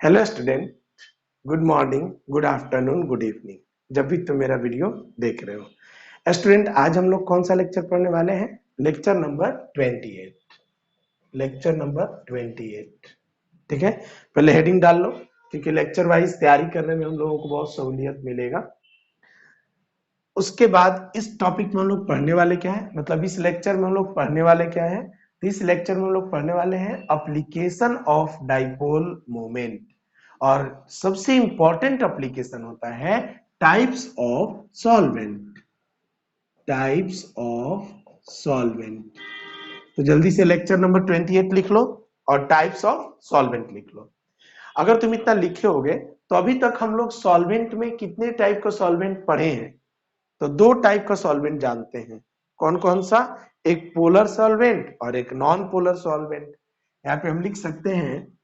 Hello student, good morning, good afternoon, good evening, जब भी तुम मेरा वीडियो देख रहे हो। स्टूडेंट, आज हम लोग कौन सा लेक्चर पढ़ने वाले हैं? Lecture number 28। Lecture number 28। ठीक है, पहले हेडिंग डाल लो क्योंकि लेक्चर वाइज तैयारी करने में हम लोगों को बहुत सहूलियत मिलेगा। उसके बाद इस टॉपिक में हम लोग पढ़ने वाले क्या है, मतलब इस लेक्चर में हम लोग पढ़ने वाले क्या है? तो इस लेक्चर में हम लोग पढ़ने वाले हैं एप्लीकेशन ऑफ डाइपोल मोमेंट, और सबसे इंपॉर्टेंट एप्लीकेशन होता है types of solvent. Types of solvent. तो जल्दी से लेक्चर नंबर 28 लिख लो और टाइप्स ऑफ सॉल्वेंट लिख लो। अगर तुम इतना लिखे होगे तो अभी तक हम लोग सॉल्वेंट में कितने टाइप का सॉल्वेंट पढ़े हैं? तो दो टाइप का सॉल्वेंट जानते हैं। कौन कौन सा? एक पोलर सॉल्वेंट और एक नॉन पोलर सॉल्वेंट। यहाँ पे हम लिख सकते हैं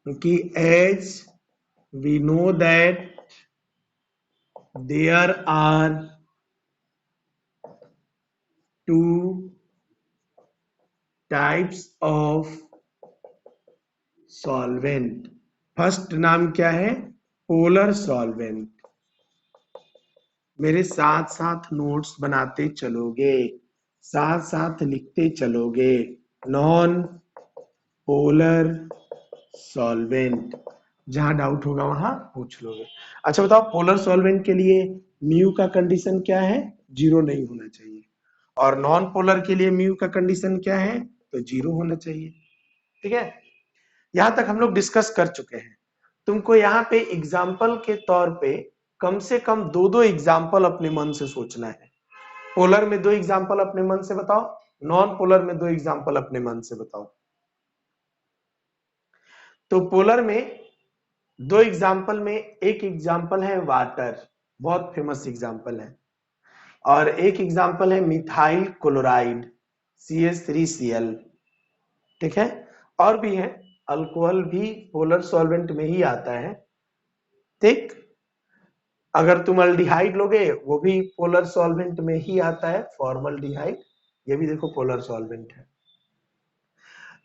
कि as we know that there are two types of solvent. First नाम क्या है? Polar solvent. मेरे साथ साथ नोट्स बनाते चलोगे, साथ साथ लिखते चलोगे। नॉन पोलर सॉल्वेंट, जहां डाउट होगा वहां पूछ लोगे। अच्छा बताओ, पोलर सॉल्वेंट के लिए म्यू का कंडीशन क्या है? जीरो नहीं होना चाहिए। और नॉन पोलर के लिए म्यू का कंडीशन क्या है? तो जीरो होना चाहिए। ठीक है, यहां तक हम लोग डिस्कस कर चुके हैं। तुमको यहाँ पे एग्जाम्पल के तौर पे कम से कम दो दो एग्जाम्पल अपने मन से सोचना है। पोलर में दो एग्जाम्पल अपने मन से बताओ, नॉन पोलर में दो एग्जाम्पल अपने मन से बताओ। तो पोलर में दो एग्जाम्पल में एक एग्जाम्पल है वाटर, बहुत फेमस एग्जाम्पल है, और एक एग्जाम्पल है मिथाइल क्लोराइड CH3Cl। ठीक है, और भी है, अल्कोहल भी पोलर सॉल्वेंट में ही आता है। ठीक, अगर तुम अल्डिहाइड लोगे वो भी पोलर सॉल्वेंट में ही आता है, फॉर्मल्डिहाइड, ये भी देखो पोलर सॉल्वेंट है।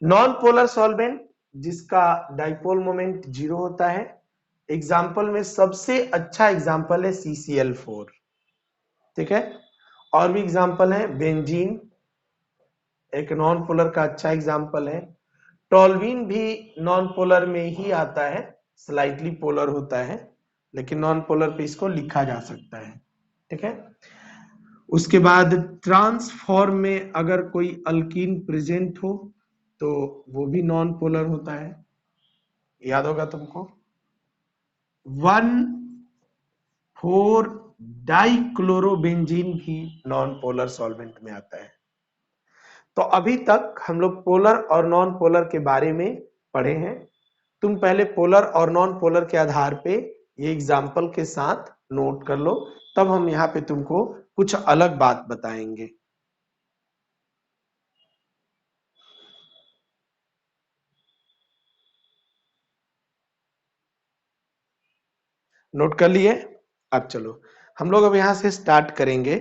नॉन पोलर सॉल्वेंट जिसका डाइपोल मोमेंट जीरो होता है, एग्जाम्पल में सबसे अच्छा एग्जाम्पल है CCl4। ठीक है, और भी एग्जाम्पल है बेंजीन, एक नॉन पोलर का अच्छा एग्जाम्पल है। टॉल्वीन भी नॉन पोलर में ही आता है, स्लाइटली पोलर होता है, लेकिन नॉन पोलर पे इसको लिखा जा सकता है। ठीक है, उसके बाद ट्रांसफॉर्म में अगर कोई अल्कीन प्रेजेंट हो तो वो भी नॉन पोलर होता है, याद होगा तुमको। 1,4 डाइक्लोरोबेंजीन भी नॉन पोलर सॉल्वेंट में आता है। तो अभी तक हम लोग पोलर और नॉन पोलर के बारे में पढ़े हैं। तुम पहले पोलर और नॉन पोलर के आधार पे ये एग्जाम्पल के साथ नोट कर लो, तब हम यहाँ पे तुमको कुछ अलग बात बताएंगे। नोट कर लिए? अब चलो हम लोग अब यहां से स्टार्ट करेंगे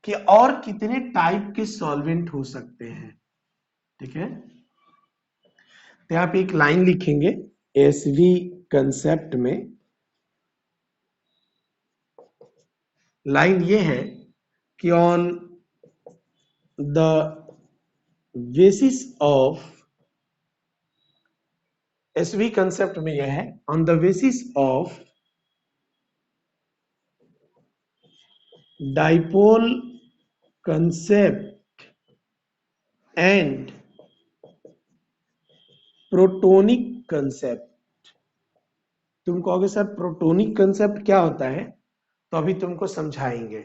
कि और कितने टाइप के सॉल्वेंट हो सकते हैं। ठीक है, तो यहाँ पे एक लाइन लिखेंगे एसवी कंसेप्ट में। लाइन ये है कि on the basis of, SV concept में यह है on the basis of dipole concept and protonic concept. तुम कहोगे सर प्रोटोनिक कंसेप्ट क्या होता है, तो अभी तुमको समझाएंगे।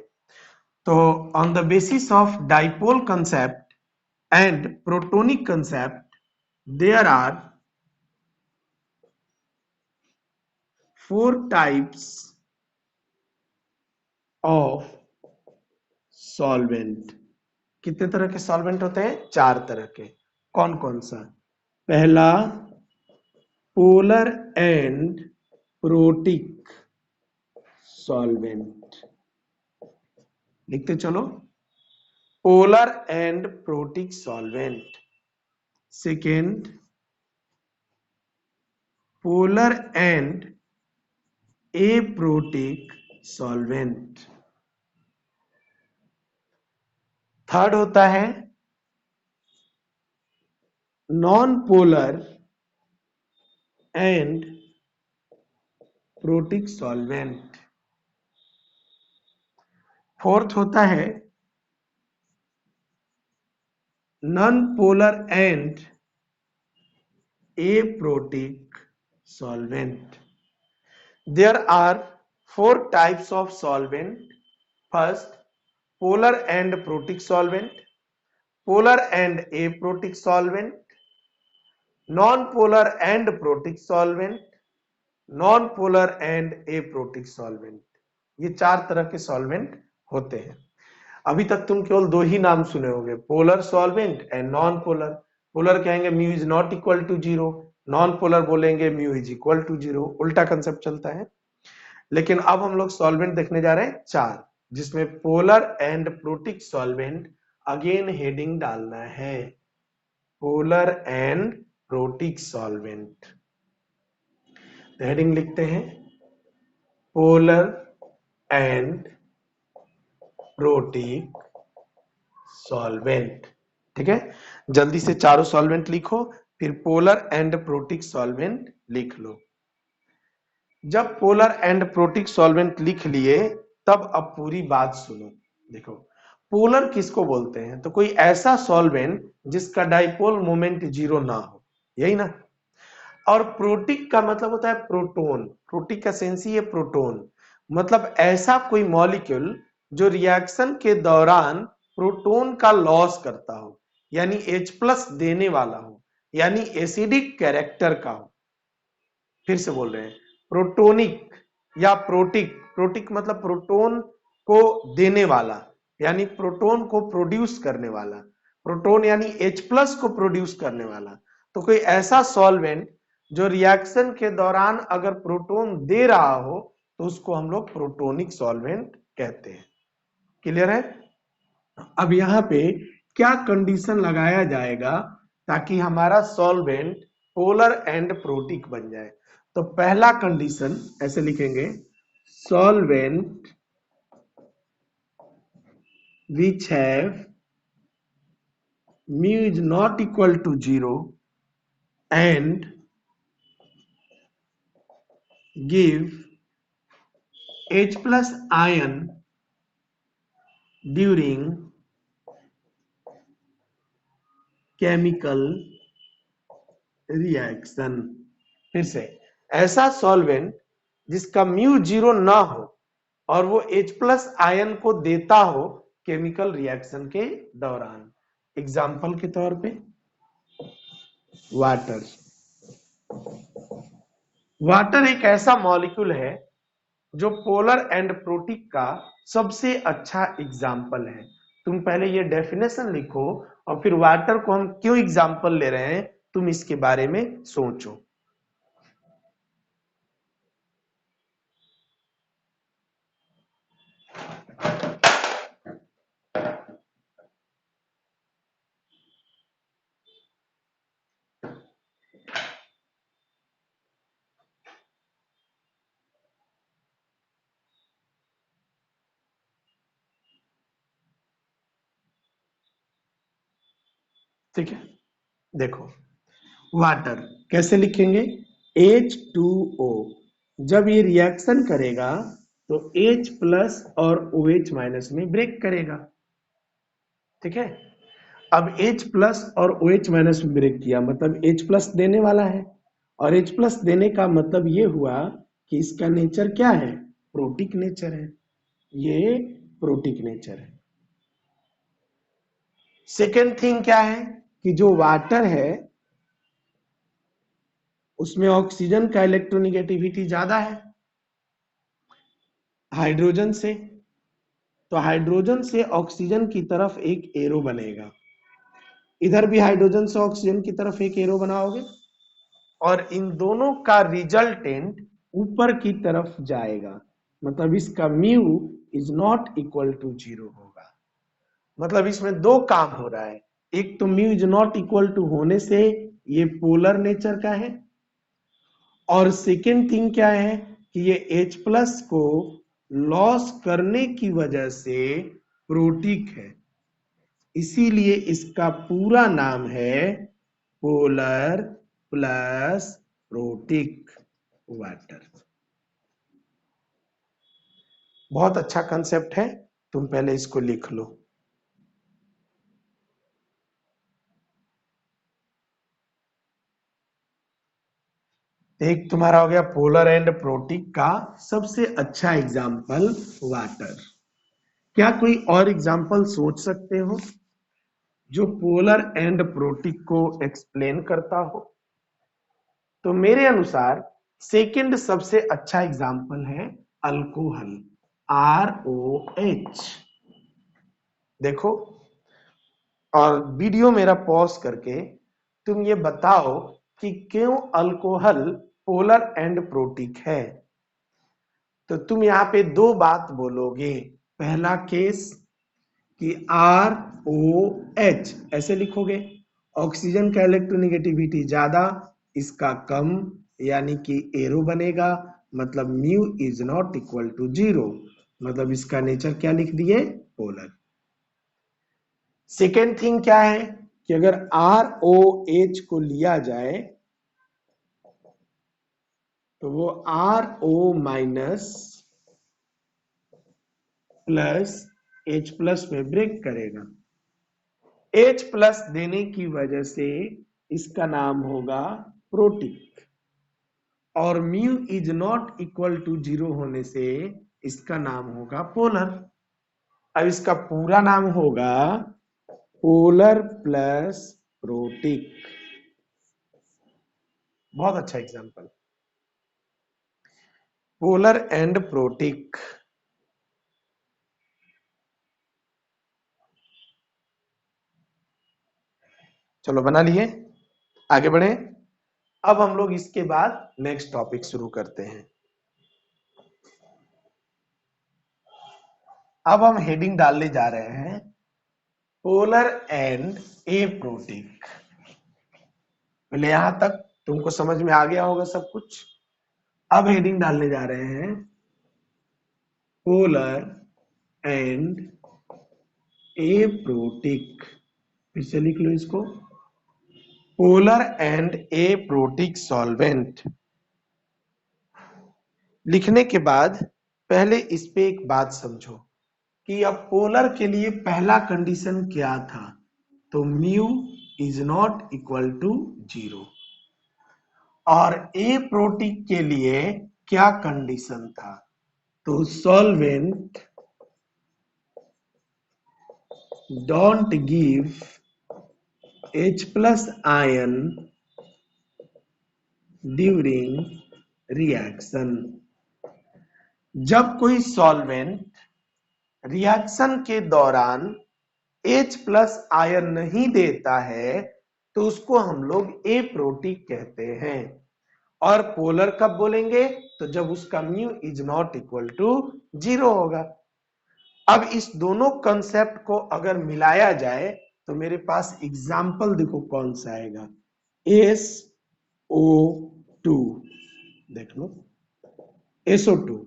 तो on the basis of dipole concept and protonic concept there are 4 types of solvent. कितने तरह के सॉल्वेंट होते हैं? 4 तरह के। कौन कौन सा? पहला पोलर एंड प्रोटिक सॉल्वेंट, लिखते चलो, polar and protic solvent. Second polar and aprotic solvent. Third होता है non polar and protic solvent. Fourth होता है non polar and aprotic solvent. There are four types of solvent. First, polar and protic solvent, polar and aprotic solvent, non-polar and protic solvent, non-polar and aprotic solvent. ये चार तरह के solvent होते हैं। अभी तक तुम केवल दो ही नाम सुने होंगे, polar solvent and non polar. Polar कहेंगे mu is not equal to zero, non polar बोलेंगे mu is equal to zero, उल्टा कंसेप्ट चलता है। लेकिन अब हम लोग सॉल्वेंट देखने जा रहे हैं चार, जिसमें polar and protic solvent again heading डालना है, पोलर एंड प्रोटिक सॉल्वेंट। तो हेडिंग लिखते हैं पोलर एंड प्रोटिक सॉल्वेंट। ठीक है, जल्दी से चारों सॉल्वेंट लिखो, फिर पोलर एंड प्रोटिक सॉल्वेंट लिख लो। जब पोलर एंड प्रोटिक सॉल्वेंट लिख लिए तब अब पूरी बात सुनो। देखो, पोलर किसको बोलते हैं? तो कोई ऐसा सॉल्वेंट जिसका डाइपोल मोमेंट जीरो ना हो, यही ना। और प्रोटिक का मतलब होता है प्रोटोन, प्रोटिक का सेंस ही है प्रोटोन, मतलब ऐसा कोई मॉलिक्यूल जो रिएक्शन के दौरान प्रोटोन का लॉस करता हो, यानी H+ देने वाला हो, यानी एसिडिक कैरेक्टर का हो। फिर से बोल रहे हैं, प्रोटोनिक या प्रोटिक, प्रोटिक मतलब प्रोटोन को देने वाला, यानी प्रोटोन को प्रोड्यूस करने वाला, प्रोटोन यानी H+ को प्रोड्यूस करने वाला। तो कोई ऐसा सॉल्वेंट जो रिएक्शन के दौरान अगर प्रोटोन दे रहा हो तो उसको हम लोग प्रोटोनिक सॉल्वेंट कहते हैं। क्लियर है? अब यहाँ पे क्या कंडीशन लगाया जाएगा ताकि हमारा सॉल्वेंट पोलर एंड प्रोटिक बन जाए? तो पहला कंडीशन ऐसे लिखेंगे, solvent which have mu is not equal to 0 and give H+ ion during chemical reaction। फिर से, ऐसा सॉल्वेंट जिसका म्यू जीरो ना हो और वो H+ आयन को देता हो केमिकल रिएक्शन के दौरान। एग्जाम्पल के तौर पे वाटर। वाटर एक ऐसा मॉलिक्यूल है जो पोलर एंड प्रोटिक का सबसे अच्छा एग्जाम्पल है। तुम पहले ये डेफिनेशन लिखो और फिर वाटर को हम क्यों एग्जाम्पल ले रहे हैं तुम इसके बारे में सोचो। ठीक है, देखो वाटर कैसे लिखेंगे, H2O। जब ये रिएक्शन करेगा तो H+ और OH- में ब्रेक करेगा। ठीक है, अब H+ और OH- में ब्रेक किया मतलब H+ देने वाला है, और H+ देने का मतलब ये हुआ कि इसका नेचर क्या है, प्रोटिक नेचर है, ये प्रोटिक नेचर है। सेकेंड थिंग क्या है कि जो वाटर है उसमें ऑक्सीजन का इलेक्ट्रोनिगेटिविटी ज्यादा है हाइड्रोजन से, तो हाइड्रोजन से ऑक्सीजन की तरफ एक एरो बनेगा, इधर भी हाइड्रोजन से ऑक्सीजन की तरफ एक एरो बनाओगे और इन दोनों का रिजल्टेंट ऊपर की तरफ जाएगा, मतलब इसका mu is not equal to 0 होगा। मतलब इसमें दो काम हो रहा है, एक तो mu is not equal to होने से ये पोलर नेचर का है, और सेकेंड थिंग क्या है कि ये H प्लस को लॉस करने की वजह से प्रोटिक है, इसीलिए इसका पूरा नाम है पोलर प्लस प्रोटिक वाटर। बहुत अच्छा कंसेप्ट है, तुम पहले इसको लिख लो। एक तुम्हारा हो गया पोलर एंड प्रोटिक का सबसे अच्छा एग्जाम्पल वाटर। क्या कोई और एग्जाम्पल सोच सकते हो जो पोलर एंड प्रोटिक को एक्सप्लेन करता हो? तो मेरे अनुसार सेकंड सबसे अच्छा एग्जाम्पल है अल्कोहल, ROH। देखो, और वीडियो मेरा पॉज करके तुम ये बताओ कि क्यों अल्कोहल पोलर एंड प्रोटिक है। तो तुम यहाँ पे दो बात बोलोगे। पहला केस कि ROH ऐसे लिखोगे, ऑक्सीजन का इलेक्ट्रोनेगेटिविटी ज्यादा, इसका कम, यानी कि एरो बनेगा, मतलब mu is not equal to 0, मतलब इसका नेचर क्या लिख दिए, पोलर। सेकेंड थिंग क्या है कि अगर ROH को लिया जाए तो वो RO minus plus H plus में ब्रेक करेगा। H प्लस देने की वजह से इसका नाम होगा प्रोटिक, और mu is not equal to 0 होने से इसका नाम होगा पोलर। अब इसका पूरा नाम होगा पोलर प्लस प्रोटिक। बहुत अच्छा एग्जांपल, पोलर एंड प्रोटिक। चलो बना लिए, आगे बढ़े। अब हम लोग इसके बाद नेक्स्ट टॉपिक शुरू करते हैं। अब हम हेडिंग डालने जा रहे हैं पोलर एंड एप्रोटिक। पहले यहां तक तुमको समझ में आ गया होगा सब कुछ। अब हेडिंग डालने जा रहे हैं पोलर एंड एप्रोटिक। फिर से लिख लो इसको, पोलर एंड एप्रोटिक सॉल्वेंट। लिखने के बाद पहले इस पे एक बात समझो कि अब पोलर के लिए पहला कंडीशन क्या था, तो mu is not equal to 0, और एप्रोटिक के लिए क्या कंडीशन था, तो solvent don't give H plus ion during reaction. जब कोई सॉल्वेंट रिएक्शन के दौरान H प्लस आयन नहीं देता है तो उसको हम लोग एप्रोटिक कहते हैं। और पोलर कब बोलेंगे, तो जब उसका mu is not equal to 0 होगा। अब इस दोनों कंसेप्ट को अगर मिलाया जाए तो मेरे पास एग्जाम्पल देखो कौन सा आएगा, SO2। देख लो SO2।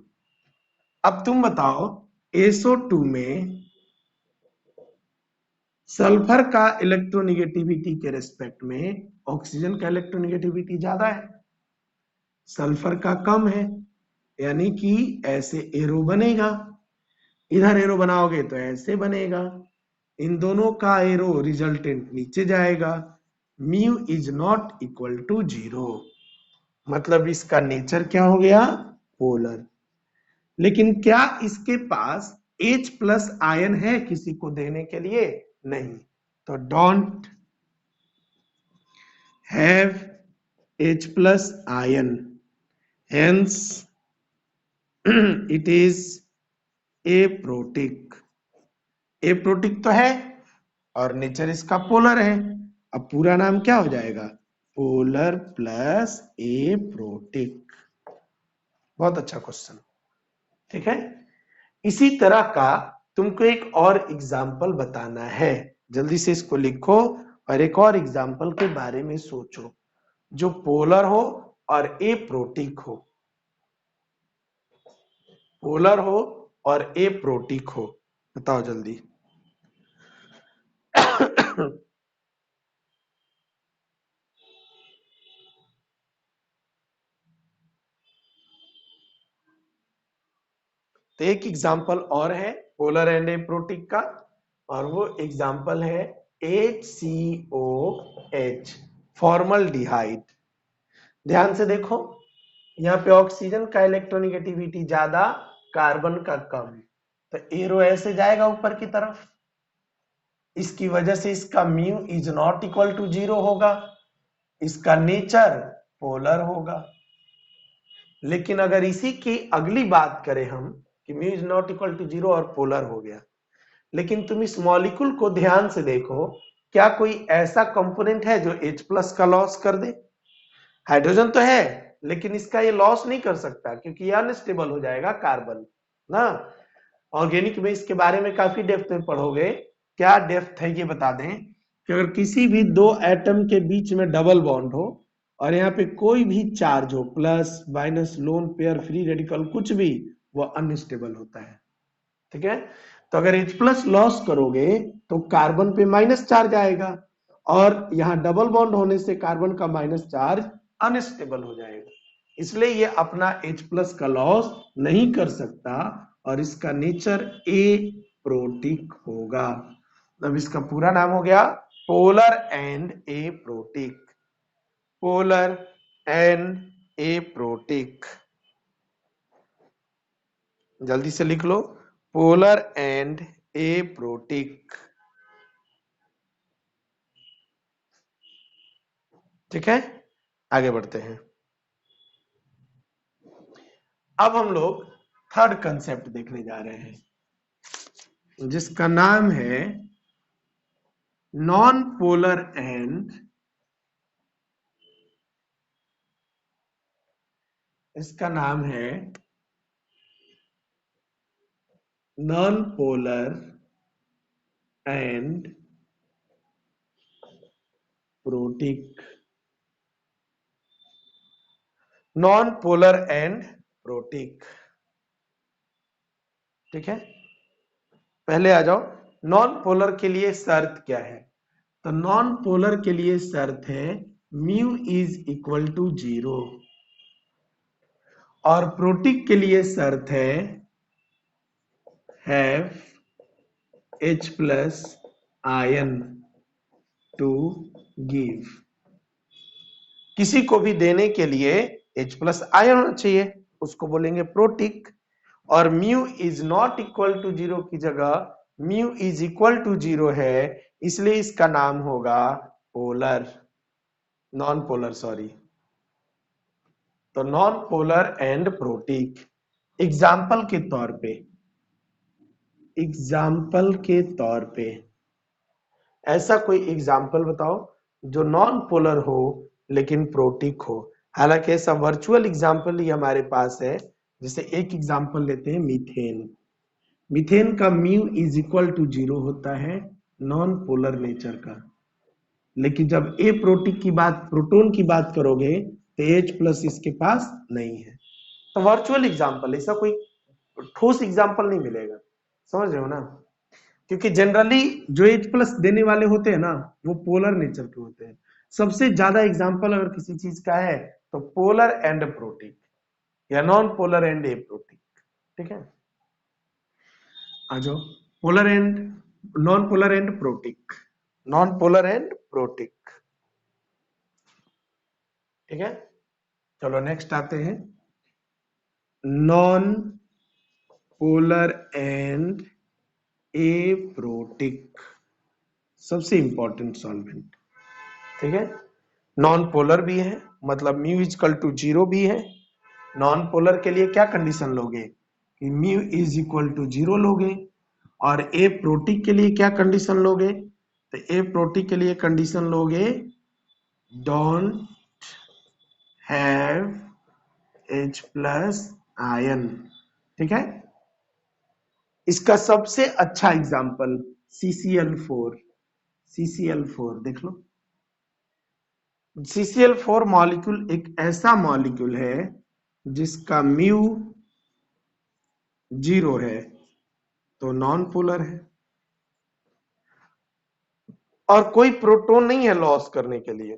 अब तुम बताओ SO2 में सल्फर का इलेक्ट्रोनेगेटिविटी के रेस्पेक्ट में ऑक्सीजन का इलेक्ट्रोनेगेटिविटी ज्यादा है, सल्फर का कम है, यानी कि ऐसे एरो बनेगा। इधर एरो बनाओगे तो ऐसे बनेगा, इन दोनों का एरो रिजल्टेंट नीचे जाएगा, mu is not equal to 0, मतलब इसका नेचर क्या हो गया, पोलर। लेकिन क्या इसके पास H प्लस आयन है किसी को देने के लिए, नहीं, तो don't have H plus ion, hence it is aprotic. Aprotic तो है और नेचर इसका पोलर है, अब पूरा नाम क्या हो जाएगा, पोलर प्लस एप्रोटिक। बहुत अच्छा क्वेश्चन, ठीक है। इसी तरह का तुमको एक और एग्जाम्पल बताना है, जल्दी से इसको लिखो और एक और एग्जाम्पल के बारे में सोचो जो पोलर हो और ए प्रोटिक हो, पोलर हो और ए प्रोटिक हो, बताओ जल्दी। तो एक एग्जाम्पल और है पोलर एंड एप्रोटिक का, और वो एग्जाम्पल है HCOH, फॉर्मल्डिहाइड। ध्यान से देखो, यहाँ पे ऑक्सीजन का इलेक्ट्रोनेगेटिविटी ज्यादा, कार्बन का कम, तो एरो ऐसे जाएगा ऊपर की तरफ, इसकी वजह से इसका mu is not equal to 0 होगा, इसका नेचर पोलर होगा। लेकिन अगर इसी की अगली बात करें हम कि mu is not equal to 0 और पोलर हो गया, लेकिन तुम इस मॉलिक्यूल को ध्यान से देखो, क्या कोई ऐसा कंपोनेंट है जो H प्लस का लॉस कर दे? हाइड्रोजन तो है, लेकिन इसका ये लॉस नहीं कर सकता क्योंकि ये अनस्टेबल हो जाएगा कार्बन ना। ऑर्गेनिक में इसके बारे में काफी डेप्थ में पढ़ोगे। क्या डेप्थ है ये बता दें कि अगर किसी भी दो एटम के बीच में डबल बॉन्ड हो और यहाँ पे कोई भी चार्ज हो, plus minus lone pair free radical कुछ भी, वो अनस्टेबल होता है। ठीक है, तो अगर H प्लस लॉस करोगे तो कार्बन पे माइनस चार्ज आएगा, और यहाँ डबल बॉन्ड होने से कार्बन का माइनस चार्ज अनस्टेबल हो जाएगा, इसलिए ये अपना H प्लस का लॉस नहीं कर सकता और इसका नेचर ए प्रोटिक होगा। अब इसका पूरा नाम हो गया polar and A protic, polar and A protic. जल्दी से लिख लो, पोलर एंड ए प्रोटिक। ठीक है, आगे बढ़ते हैं। अब हम लोग थर्ड कंसेप्ट देखने जा रहे हैं जिसका नाम है नॉन पोलर एंड, इसका नाम है non polar and protic, non polar and protic. ठीक है, पहले आ जाओ, नॉन पोलर के लिए शर्त क्या है? तो नॉन पोलर के लिए शर्त है म्यू इज इक्वल टू 0, और प्रोटिक के लिए शर्त है H plus ion to give. किसी को भी देने के लिए H प्लस आयन होना चाहिए, उसको बोलेंगे प्रोटिक। और mu is not equal to 0 की जगह म्यू इज इक्वल टू 0 है, इसलिए इसका नाम होगा पोलर, नॉन पोलर सॉरी। तो non polar and protic. Example के तौर पे, एग्जाम्पल के तौर पे ऐसा कोई एग्जाम्पल बताओ जो नॉन पोलर हो लेकिन प्रोटिक हो। हालांकि ऐसा वर्चुअल एग्जाम्पल ही हमारे पास है, जैसे एक एग्जाम्पल लेते हैं मीथेन। मीथेन का म्यू इज इक्वल टू 0 होता है, नॉन पोलर नेचर का, लेकिन जब ए प्रोटिक की बात, प्रोटोन की बात करोगे तो H प्लस इसके पास नहीं है। तो वर्चुअल एग्जाम्पल, ऐसा कोई ठोस एग्जाम्पल नहीं मिलेगा, समझ रहे हो ना? क्योंकि जनरली जो H प्लस देने वाले होते हैं ना, वो पोलर नेचर के होते हैं। सबसे ज्यादा एग्जाम्पल अगर किसी चीज का है तो पोलर एंड प्रोटिक या non polar and A protic. ठीक है, आ जाओ, polar and, non polar and protic, non polar and protic. ठीक है, चलो नेक्स्ट आते हैं, non polar and A protic, सबसे इंपॉर्टेंट सॉल्वेंट। ठीक है, नॉन पोलर भी है, मतलब म्यू इक्वल टू 0 भी है। नॉन पोलर के लिए क्या कंडीशन लोगे कि म्यू इज इक्वल टू 0 लोगे, और ए प्रोटिक के लिए क्या कंडीशन लोगे? तो ए प्रोटिक के लिए कंडीशन लोगे don't have H plus ion. ठीक है, इसका सबसे अच्छा एग्जांपल CCl4, CCl4 देख लो, CCl4 मॉलिक्यूल एक ऐसा मॉलिक्यूल है जिसका म्यू 0 है, तो नॉन पोलर है और कोई प्रोटॉन नहीं है लॉस करने के लिए,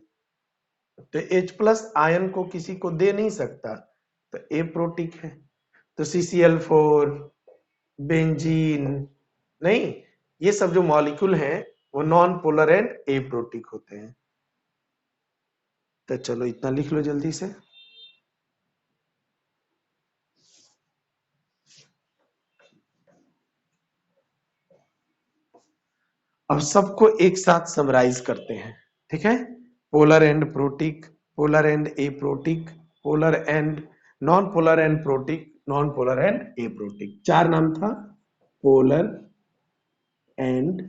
तो H+ आयन को किसी को दे नहीं सकता, तो एप्रोटिक है। तो CCl4, बेंजीन, नहीं, ये सब जो मॉलिक्यूल हैं वो नॉन पोलर एंड एप्रोटिक होते हैं। तो चलो इतना लिख लो जल्दी से। अब सबको एक साथ समराइज करते हैं, ठीक है। Polar and protic, polar and aprotic, polar and non polar and protic, non polar and aprotic, 4 नाम था। पोलर एंड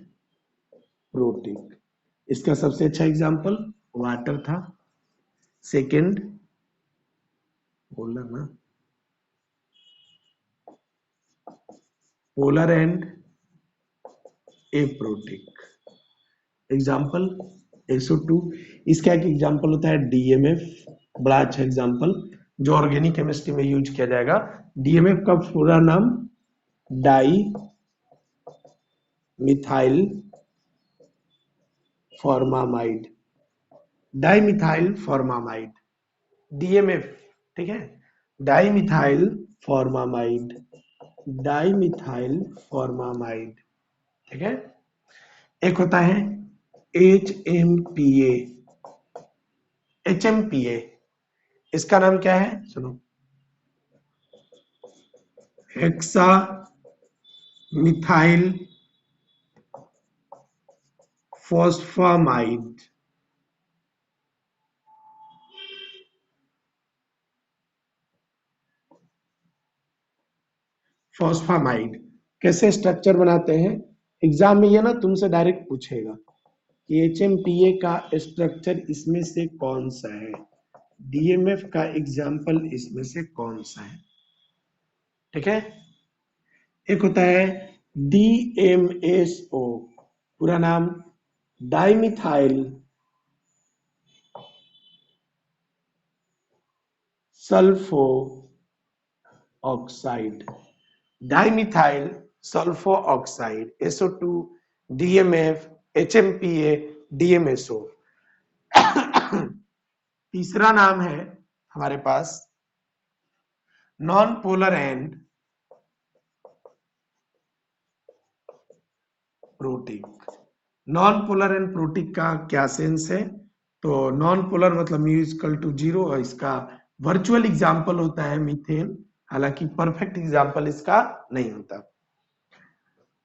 प्रोटिक, इसका सबसे अच्छा एग्जांपल वाटर था। सेकंड पोलर ना, polar and aprotic example SO2। इसका एक एग्जांपल होता है DMF, बड़ा अच्छा एग्जांपल जो ऑर्गेनिक केमिस्ट्री में यूज किया जाएगा। DMF का पूरा नाम di methyl formamide, di methyl formamide, DMF, ठीक है। Di methyl formamide, di methyl formamide, ठीक है। एक होता है HMPA, HMPA इसका नाम क्या है, सुनो, हेक्सा मिथाइल फॉस्फामाइड। फॉस्फामाइड कैसे स्ट्रक्चर बनाते हैं, एग्जाम में ये ना तुमसे डायरेक्ट पूछेगा कि HMPA का स्ट्रक्चर इसमें से कौन सा है, DMF का एग्जाम्पल इसमें से कौन सा है, ठीक है। एक होता है DMSO, पूरा नाम dimethyl sulphoxide, dimethyl sulphoxide, SO2, DMF, HMPA, DMSO। तीसरा नाम है हमारे पास non polar and protic. Non polar and protic का क्या सेंस है, तो नॉन पोलर मतलब म्यू इक्वल टू 0 और इसका वर्चुअल एग्जांपल होता है मीथेन, हालांकि परफेक्ट एग्जांपल इसका नहीं होता।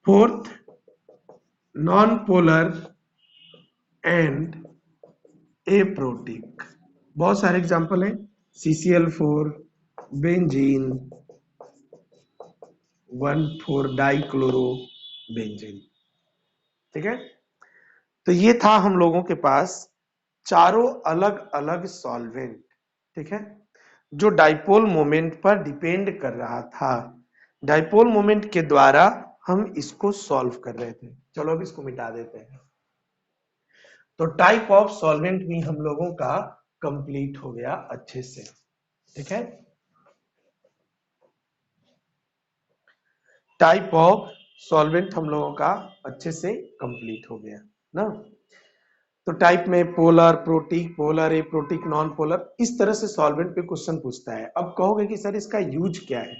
Fourth non polar and aprotic, बहुत सारे एग्जांपल हैं, CCl4, बेंजीन, 1,4 डाइक्लोरो बेंजीन, ठीक है। तो ये था हम लोगों के पास चारों अलग अलग सॉल्वेंट, ठीक है, जो डाइपोल मोमेंट पर डिपेंड कर रहा था। डाइपोल मोमेंट के द्वारा हम इसको सॉल्व कर रहे थे। चलो अब इसको मिटा देते हैं। तो टाइप ऑफ सॉल्वेंट भी हम लोगों का कंप्लीट हो गया अच्छे से, ठीक है। टाइप ऑफ सॉल्वेंट हम लोगों का अच्छे से कंप्लीट हो गया ना। तो टाइप में polar, protic, polar, aprotic, non polar, इस तरह से सॉल्वेंट पे क्वेश्चन पूछता है। अब कहोगे कि सर इसका यूज क्या है,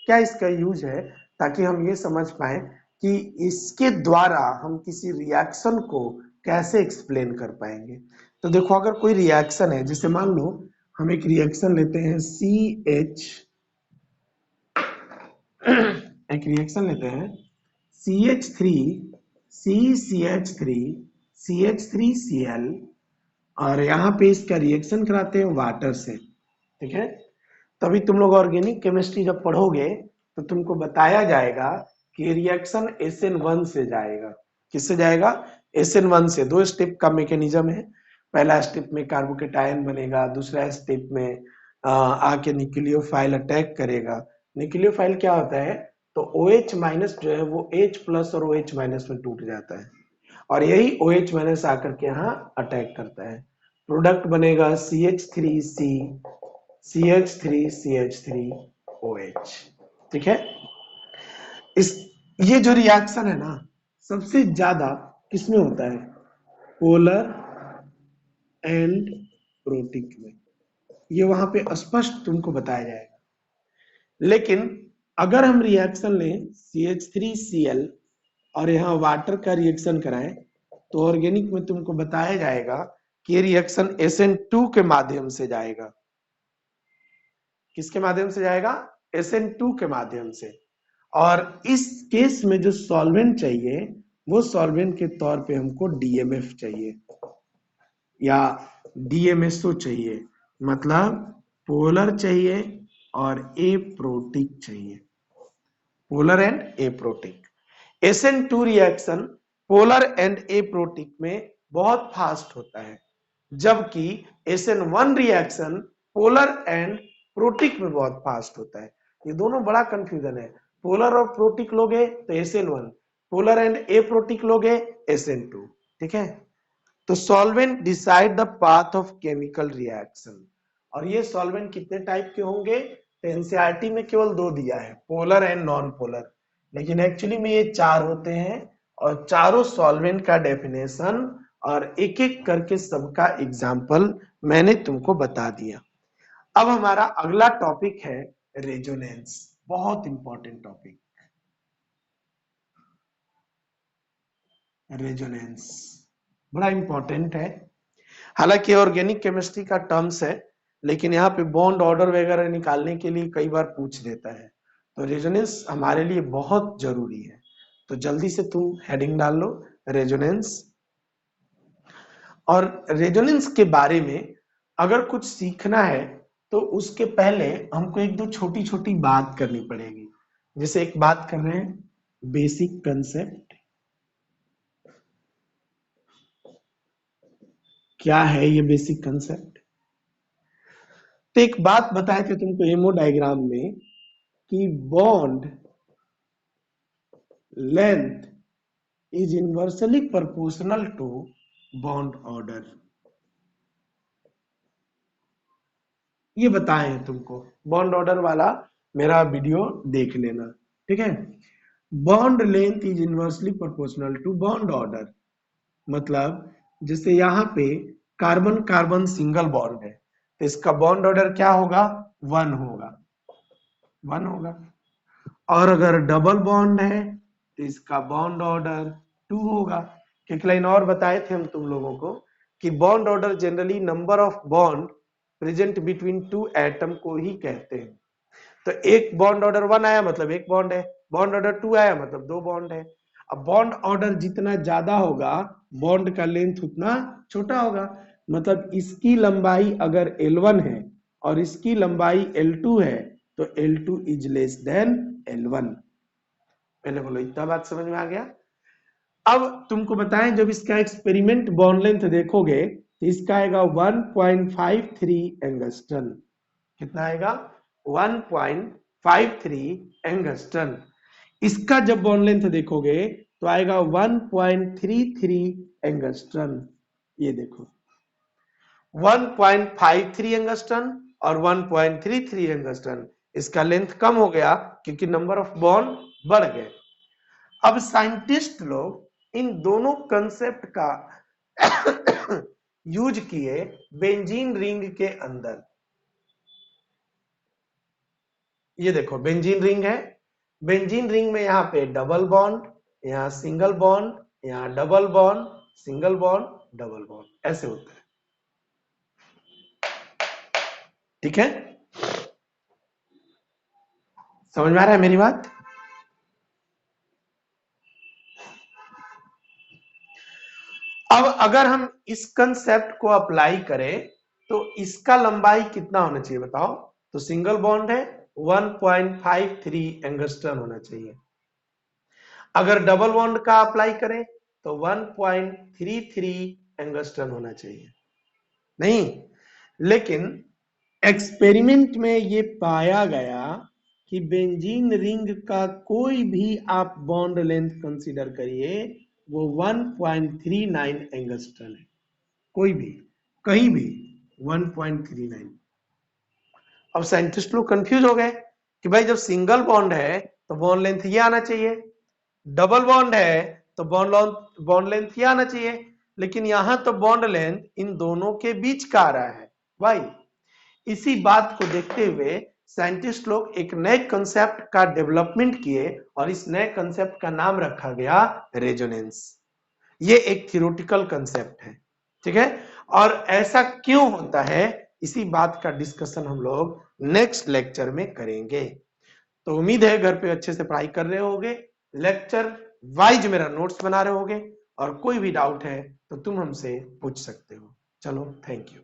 क्या इसका यूज है, ताकि हम ये समझ पाए कि इसके द्वारा हम किसी रिएक्शन को कैसे एक्सप्लेन कर पाएंगे। तो देखो अगर कोई रिएक्शन है, जैसे मान लो हम एक रिएक्शन लेते हैं एक रिएक्शन लेते हैं CH3 CCH3 CH3Cl और यहाँ पे इसका रिएक्शन कराते हैं वाटर से, ठीक है। तभी तुम लोग ऑर्गेनिक केमिस्ट्री जब पढ़ोगे तो तुमको बताया जाएगा कि रिएक्शन SN1 से जाएगा। किससे जाएगा, SN1 से। 2 स्टेप का मैकेनिज्म है। पहला स्टेप में कार्बोकेटायन बनेगा, दूसरा स्टेप में आके न्यूक्लियोफाइल अटैक करेगा। न्यूक्लियोफाइल क्या होता है, तो OH माइनस जो है वो H प्लस और OH माइनस में टूट जाता है और यही OH माइनस आकर के यहाँ अटैक करता है। प्रोडक्ट बनेगा CH3C CH3CH3OH। ठीक है, इस ये जो रिएक्शन है ना सबसे ज्यादा किसमें होता है, पोलर एंड प्रोटिक में। ये वहां पे स्पष्ट तुमको बताया जाएगा। लेकिन अगर हम रिएक्शन लें CH3Cl और यहाँ वाटर का रिएक्शन कराएं तो ऑर्गेनिक में तुमको बताया जाएगा कि ये रिएक्शन SN2 के माध्यम से जाएगा। किसके माध्यम से जाएगा, SN2 के माध्यम से। और इस केस में जो सॉल्वेंट चाहिए वो सॉल्वेंट के तौर पे हमको DMF चाहिए या DMSO चाहिए, मतलब पोलर चाहिए और एप्रोटिक चाहिए, polar and aprotic. SN2 reaction polar and aprotic में बहुत फास्ट होता है, जबकि SN1 reaction polar and protic में बहुत फास्ट होता है। ये दोनों बड़ा कंफ्यूजन है, पोलर और प्रोटिक लोगे तो SN1, पोलर एंड एप्रोटिक लोगे SN2। ठीक है, तो solvent decide the path of chemical reaction. और ये सॉल्वेंट कितने टाइप के होंगे, तो एनसीईआरटी में केवल 2 दिया है, पोलर एंड नॉन पोलर, लेकिन एक्चुअली में ये 4 होते हैं। और चारों सॉल्वेंट का डेफिनेशन और एक एक करके सबका एग्जाम्पल मैंने तुमको बता दिया। अब हमारा अगला टॉपिक है रेजोनेंस, बहुत इंपॉर्टेंट टॉपिक रेजोनेंस, बड़ा इंपॉर्टेंट है। हालांकि ऑर्गेनिक केमिस्ट्री का टर्म्स है, लेकिन यहाँ पे बॉन्ड ऑर्डर वगैरह निकालने के लिए कई बार पूछ देता है, तो रेजोनेंस हमारे लिए बहुत जरूरी है। तो जल्दी से तुम हेडिंग डाल लो रेजोनेंस। और रेजोनेंस के बारे में अगर कुछ सीखना है तो उसके पहले हमको एक दो छोटी छोटी बात करनी पड़ेगी। जैसे एक बात कर रहे हैं बेसिक कंसेप्ट, क्या है ये बेसिक कंसेप्ट। तो एक बात बताए थे तुमको हेमो डायग्राम में कि bond length is inversely proportional to bond order. ये बताए हैं तुमको, बॉन्ड ऑर्डर वाला मेरा वीडियो देख लेना। ठीक है, bond length is inversely proportional to bond order, मतलब जैसे यहाँ पे कार्बन कार्बन सिंगल बॉन्ड है तो इसका बॉन्ड ऑर्डर क्या होगा, 1 होगा, 1 होगा। और अगर डबल बॉन्ड है तो इसका बॉन्ड ऑर्डर 2 होगा। एक लाइन और बताए थे हम तुम लोगों को कि bond order generally number of bond present between 2 atom को ही कहते हैं। तो एक बॉन्ड ऑर्डर 1 आया मतलब एक बॉन्ड है, बॉन्ड ऑर्डर 2 आया मतलब 2 बॉन्ड है। अब बॉन्ड ऑर्डर जितना ज्यादा होगा बॉन्ड का लेंथ उतना छोटा होगा, मतलब इसकी लंबाई अगर L1 है और इसकी लंबाई L2 है तो L2 is less than L1। पहले बोलो इतना बात समझ में आ गया। अब तुमको बताएं जब इसका एक्सपेरिमेंट बॉन्ड लेंथ देखोगे तो इसका आएगा 1.53 एंगस्ट्रम। कितना आएगा, 1.53 एंगस्ट्रम। इसका जब बॉन्ड लेंथ देखोगे तो आएगा 1.33 एंगस्ट्रम। ये देखो 1.53 एंगस्ट्रम और 1.33 एंगस्ट्रम, इसका लेंथ कम हो गया क्योंकि नंबर ऑफ बॉन्ड बढ़ गए। अब साइंटिस्ट लोग इन दोनों कंसेप्ट का यूज किए बेंजीन रिंग के अंदर। ये देखो बेंजीन रिंग है, बेंजीन रिंग में यहाँ पे डबल बॉन्ड, यहाँ सिंगल बॉन्ड, यहाँ double bond, single bond, double bond, ऐसे होता है। ठीक है, समझ में आ रहा है मेरी बात। अब अगर हम इस कंसेप्ट को अप्लाई करें तो इसका लंबाई कितना होना चाहिए बताओ, तो सिंगल बॉन्ड है 1.53 एंगस्ट्रम होना चाहिए। अगर डबल बॉन्ड का अप्लाई करें तो 1.33 एंगस्ट्रम होना चाहिए। नहीं, लेकिन एक्सपेरिमेंट में ये पाया गया कि बेंजीन रिंग का कोई भी आप बॉन्ड लेंथ कंसीडर करिए वो 1.39 एंगस्ट्रम है, कोई भी। कहीं भी 1.39। अब साइंटिस्ट लोग कंफ्यूज हो गए कि भाई जब सिंगल बॉन्ड है तो बॉन्ड लेंथ ये आना चाहिए, डबल बॉन्ड है तो बॉन्ड लेंथ ये आना चाहिए, लेकिन यहां तो बॉन्ड लेंथ इन दोनों के बीच का आ रहा है। वाई? इसी बात को देखते हुए साइंटिस्ट लोग एक नए कंसेप्ट का डेवलपमेंट किए और इस नए कंसेप्ट का नाम रखा गया रेजोनेंस। ये एक थियोरेटिकल कंसेप्ट है, ठीक है। और ऐसा क्यों होता है, इसी बात का डिस्कशन हम लोग नेक्स्ट लेक्चर में करेंगे। तो उम्मीद है घर पे अच्छे से पढ़ाई कर रहे होगे, लेक्चर वाइज मेरा नोट्स बना रहे होगे, और कोई भी डाउट है तो तुम हमसे पूछ सकते हो। चलो, थैंक यू।